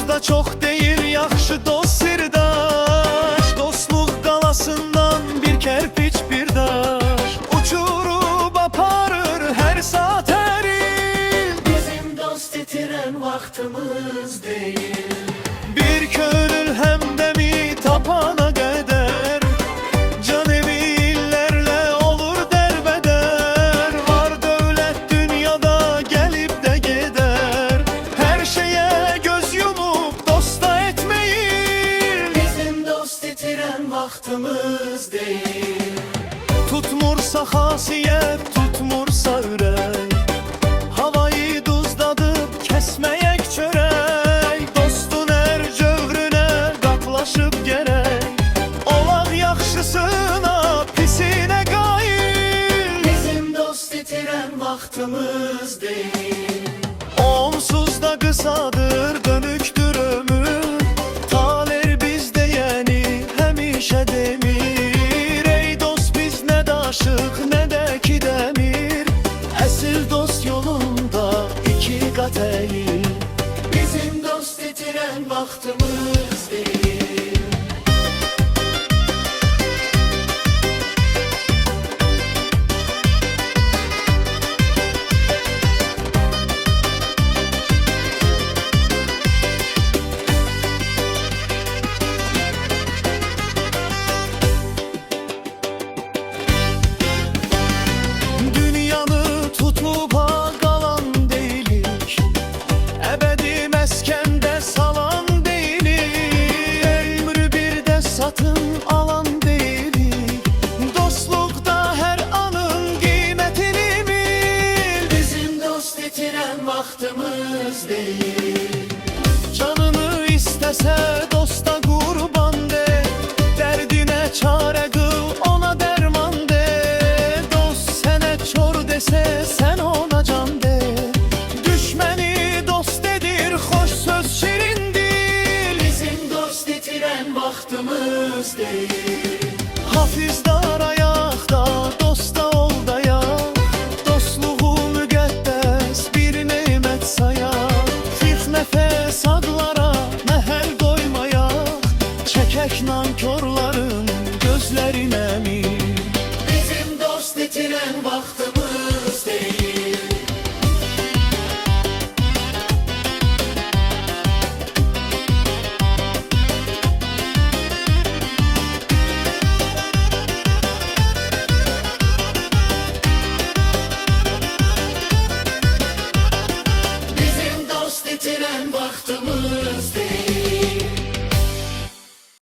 da çok değil, yaxşı dost sirdaş. Dostluq qalasından bir kerpiç bir daş, uçurub aparır her saat erin. Bizim dost itiren vaxtımız değil. Bir könül həmdəmi tapana qədər, can evi illərlə olur dərbədər. Var dövlət dünyada gəlib də gedər, hər şeyə göz yumub dosta etməyir. Bizim dost itiren vaxtımız değil. Tutmursa xasiyyət, tutmursa ürək, havayı duzladıb kəsməyək çörək. Dostun hər cövrünə qatlaşıb gərək, olaq yaxşısına, pisinə qayil. Bizim dost itiren vaxtımız değil. Onsuz da qısadır, dönüktür ömür, taler bizdə yəni həmişə demir. Ey dost, biz nə daşıq, nə də ki dəmir, əsl dost yolunda iki qat əyil. Bizim dost itiren vaxtımız değil. Dünyanı tutluğa qalan deyilik, əbədi məskəndə salan deyilik. Ömrü bir də satın alan deyilik, dostluqda hər anın qiymətini bil. Bizim dost itiren vaxtımız değil. Canını istəsə dosta qurban de, dərdinə çarə qıl, ona dərman de. Dost sənə çor desə, sən ona can de. Düşməni dost edir, xoş söz şirin dil. Bizim dost itiren vaxtımız değil. Hafizlar ayaqda, dosta ol dayaq, dostluğu müqəddəs bir nemət sayaq. Fix nəfəs adlara məhəl qoymayaq, çəkək nankorların gözlərinə min. Bizim dost itiren vaxtımız değil. Bizim dost itiren vaxtımız